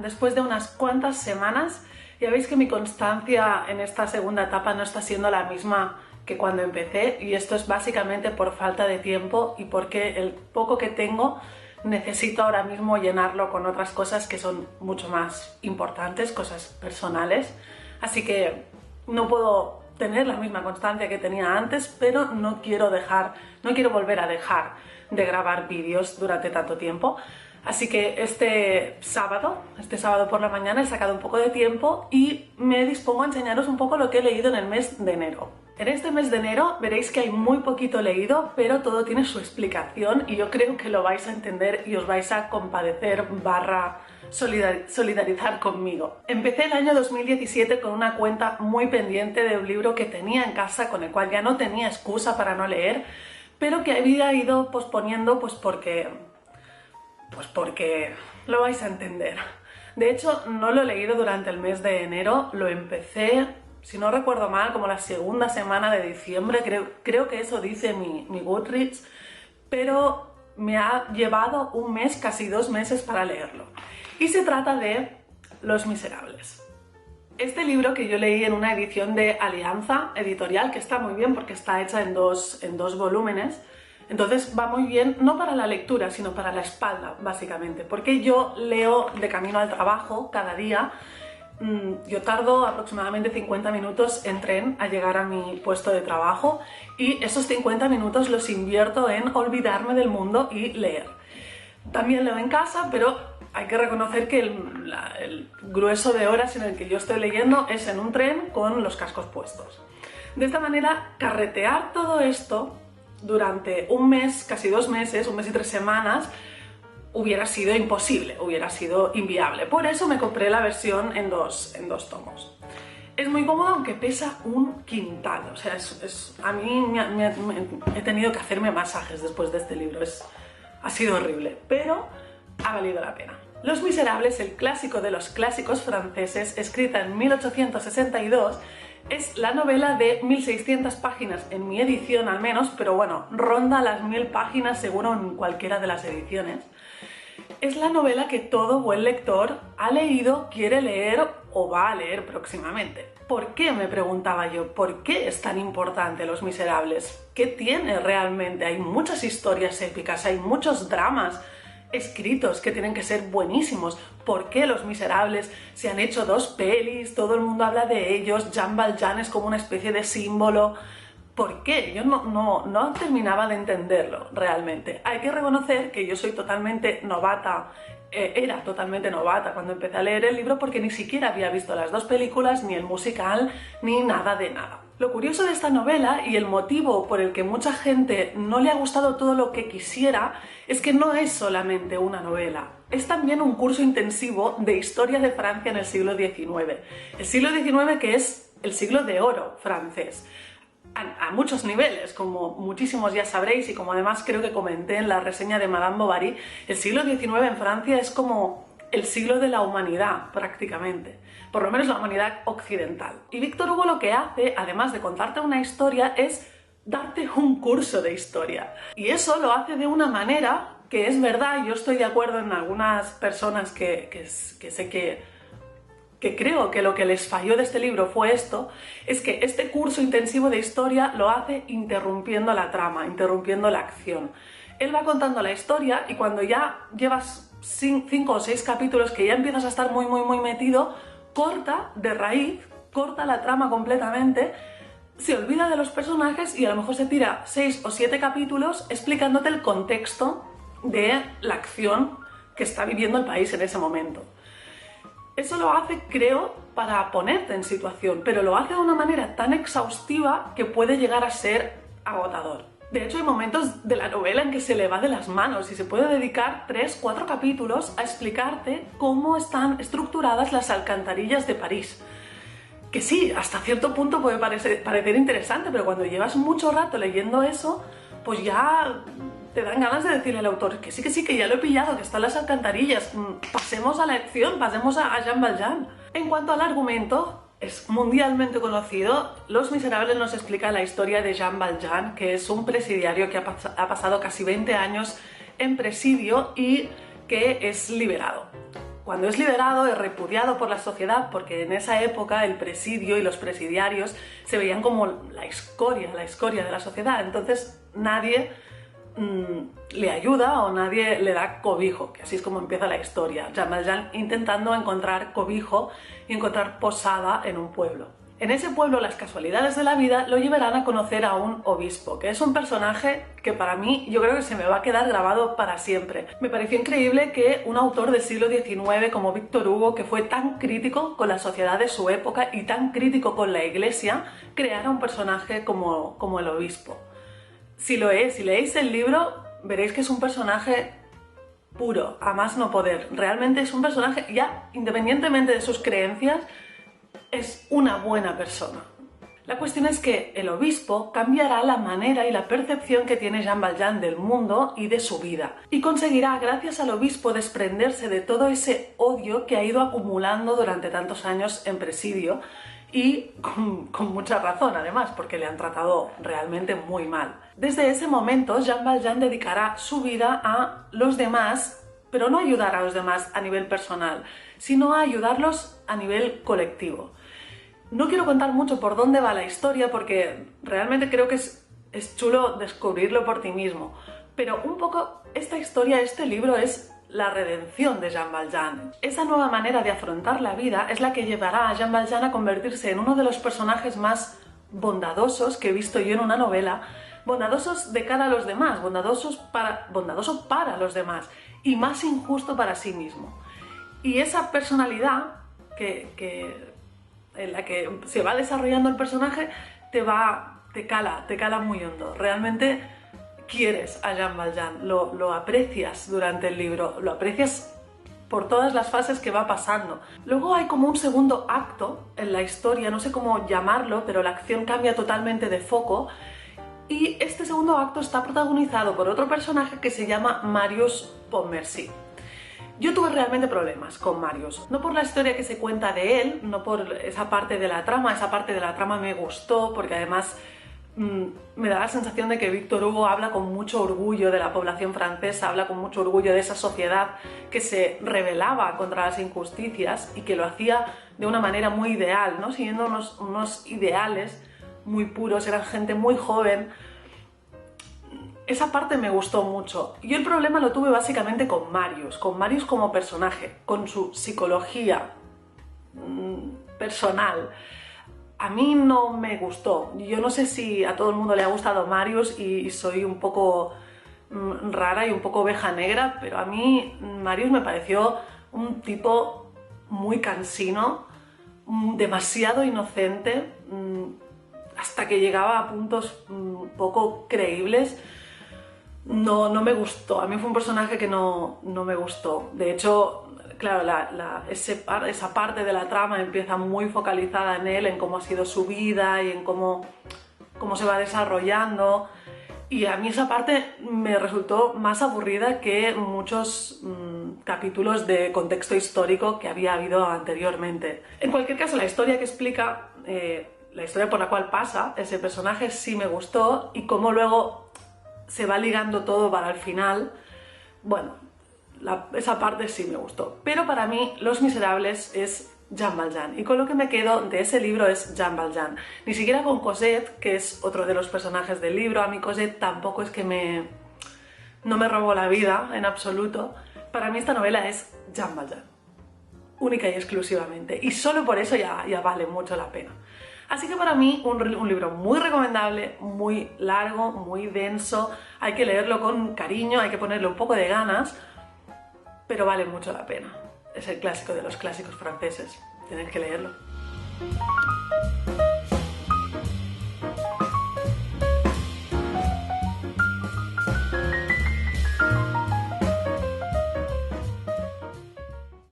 después de unas cuantas semanas. Ya veis que mi constancia en esta segunda etapa no está siendo la misma que cuando empecé, y esto es básicamente por falta de tiempo y porque el poco que tengo necesito ahora mismo llenarlo con otras cosas que son mucho más importantes, cosas personales. Así que no puedo tener la misma constancia que tenía antes, pero no quiero volver a dejar de grabar vídeos durante tanto tiempo. Así que este sábado por la mañana he sacado un poco de tiempo y me dispongo a enseñaros un poco lo que he leído en el mes de enero. En este mes de enero veréis que hay muy poquito leído, pero todo tiene su explicación y yo creo que lo vais a entender y os vais a compadecer / solidarizar conmigo. Empecé el año 2017 con una cuenta muy pendiente de un libro que tenía en casa, con el cual ya no tenía excusa para no leer, pero que había ido posponiendo pues porque lo vais a entender. De hecho, no lo he leído durante el mes de enero, lo empecé, si no recuerdo mal, como la segunda semana de diciembre, creo que eso dice mi Goodreads, pero me ha llevado un mes, casi 2 meses para leerlo. Y se trata de Los Miserables. Este libro que yo leí en una edición de Alianza Editorial, que está muy bien porque está hecha en dos volúmenes, entonces va muy bien, no para la lectura, sino para la espalda, básicamente, porque yo leo de camino al trabajo cada día. Yo tardo aproximadamente 50 minutos en tren a llegar a mi puesto de trabajo y esos 50 minutos los invierto en olvidarme del mundo y leer. También leo en casa, pero hay que reconocer que el grueso de horas en el que yo estoy leyendo es en un tren con los cascos puestos. De esta manera, carretear todo esto durante un mes, casi 2 meses, un mes y 3 semanas, hubiera sido imposible, hubiera sido inviable. Por eso me compré la versión en dos tomos. Es muy cómodo, aunque pesa un quintal. O sea, a mí he tenido que hacerme masajes después de este libro. Ha sido horrible, pero ha valido la pena. Los Miserables, el clásico de los clásicos franceses, escrita en 1862, es la novela de 1600 páginas en mi edición al menos, pero bueno, ronda las 1000 páginas seguro en cualquiera de las ediciones. Es la novela que todo buen lector ha leído, quiere leer o va a leer próximamente. ¿Por qué? Me preguntaba yo. ¿Por qué es tan importante Los Miserables? ¿Qué tiene realmente? Hay muchas historias épicas, hay muchos dramas escritos que tienen que ser buenísimos. ¿Por qué Los Miserables? Se han hecho 2 pelis, todo el mundo habla de ellos, Jean Valjean es como una especie de símbolo. ¿Por qué? Yo no terminaba de entenderlo realmente. Hay que reconocer que yo soy totalmente novata, era totalmente novata cuando empecé a leer el libro porque ni siquiera había visto las 2 películas, ni el musical, ni nada de nada. Lo curioso de esta novela y el motivo por el que mucha gente no le ha gustado todo lo que quisiera es que no es solamente una novela, es también un curso intensivo de historia de Francia en el siglo XIX. El siglo XIX, que es el siglo de oro francés. A muchos niveles, como muchísimos ya sabréis y como además creo que comenté en la reseña de Madame Bovary, el siglo XIX en Francia es como el siglo de la humanidad prácticamente, por lo menos la humanidad occidental. Y Víctor Hugo lo que hace, además de contarte una historia, es darte un curso de historia. Y eso lo hace de una manera que es verdad, yo estoy de acuerdo en algunas personas que sé que creo que lo que les falló de este libro fue esto, es que este curso intensivo de historia lo hace interrumpiendo la trama, interrumpiendo la acción. Él va contando la historia y cuando ya llevas 5 o 6 capítulos que ya empiezas a estar muy metido, corta de raíz, corta la trama completamente, se olvida de los personajes y a lo mejor se tira 6 o 7 capítulos explicándote el contexto de la acción que está viviendo el país en ese momento. Eso lo hace, creo, para ponerte en situación, pero lo hace de una manera tan exhaustiva que puede llegar a ser agotador. De hecho, hay momentos de la novela en que se le va de las manos y se puede dedicar 3-4 capítulos a explicarte cómo están estructuradas las alcantarillas de París. Que sí, hasta cierto punto puede parecer interesante, pero cuando llevas mucho rato leyendo eso, pues ya te dan ganas de decirle al autor que sí, que ya lo he pillado, que están las alcantarillas, pasemos a la acción, pasemos a Jean Valjean. En cuanto al argumento, es mundialmente conocido. Los Miserables nos explica la historia de Jean Valjean, que es un presidiario que ha pasado casi 20 años en presidio y que es liberado. Cuando es liberado es repudiado por la sociedad porque en esa época el presidio y los presidiarios se veían como la escoria de la sociedad. Entonces nadie le ayuda o nadie le da cobijo, que así es como empieza la historia. Jean Valjean intentando encontrar cobijo y encontrar posada en un pueblo. En ese pueblo las casualidades de la vida lo llevarán a conocer a un obispo, que es un personaje que para mí yo creo que se me va a quedar grabado para siempre. Me pareció increíble que un autor del siglo XIX como Víctor Hugo, que fue tan crítico con la sociedad de su época y tan crítico con la Iglesia, creara un personaje como el obispo. Si leéis el libro, veréis que es un personaje puro, a más no poder. Realmente es un personaje, ya independientemente de sus creencias, es una buena persona. La cuestión es que el obispo cambiará la manera y la percepción que tiene Jean Valjean del mundo y de su vida, y conseguirá, gracias al obispo, desprenderse de todo ese odio que ha ido acumulando durante tantos años en presidio, y con mucha razón además, porque le han tratado realmente muy mal. Desde ese momento Jean Valjean dedicará su vida a los demás, pero no ayudar a los demás a nivel personal, sino a ayudarlos a nivel colectivo. No quiero contar mucho por dónde va la historia porque realmente creo que es chulo descubrirlo por ti mismo, pero un poco esta historia, este libro es la redención de Jean Valjean. Esa nueva manera de afrontar la vida es la que llevará a Jean Valjean a convertirse en uno de los personajes más bondadosos que he visto yo en una novela, bondadosos de cara a los demás, bondadoso para los demás y más injusto para sí mismo. Y esa personalidad en la que se va desarrollando el personaje te cala muy hondo. Realmente quieres a Jean Valjean, lo aprecias durante el libro, lo aprecias por todas las fases que va pasando. Luego hay como un segundo acto en la historia, no sé cómo llamarlo, pero la acción cambia totalmente de foco. Y este segundo acto está protagonizado por otro personaje que se llama Marius Pontmercy. Yo tuve realmente problemas con Marius, no por la historia que se cuenta de él, no por esa parte de la trama me gustó porque además me da la sensación de que Víctor Hugo habla con mucho orgullo de la población francesa, habla con mucho orgullo de esa sociedad que se rebelaba contra las injusticias y que lo hacía de una manera muy ideal, ¿no? Siguiendo unos ideales muy puros, eran gente muy joven. Esa parte me gustó mucho. Yo el problema lo tuve básicamente con Marius como personaje, con su psicología personal. A mí no me gustó. Yo no sé si a todo el mundo le ha gustado Marius y soy un poco rara y un poco oveja negra, pero a mí Marius me pareció un tipo muy cansino, demasiado inocente, hasta que llegaba a puntos poco creíbles. No me gustó, a mí fue un personaje que no me gustó. De hecho, claro, esa parte de la trama empieza muy focalizada en él, en cómo ha sido su vida y en cómo se va desarrollando. Y a mí esa parte me resultó más aburrida que muchos capítulos de contexto histórico que había habido anteriormente. En cualquier caso, la historia que explica, la historia por la cual pasa ese personaje sí me gustó, y cómo luego se va ligando todo para el final, bueno, esa parte sí me gustó. Pero para mí Los Miserables es Jean Valjean, y con lo que me quedo de ese libro es Jean Valjean. Ni siquiera con Cosette, que es otro de los personajes del libro. A mí Cosette tampoco es que no me robó la vida en absoluto. Para mí esta novela es Jean Valjean, única y exclusivamente, y solo por eso ya vale mucho la pena. Así que para mí un libro muy recomendable, muy largo, muy denso, hay que leerlo con cariño, hay que ponerle un poco de ganas, pero vale mucho la pena. Es el clásico de los clásicos franceses, tenéis que leerlo.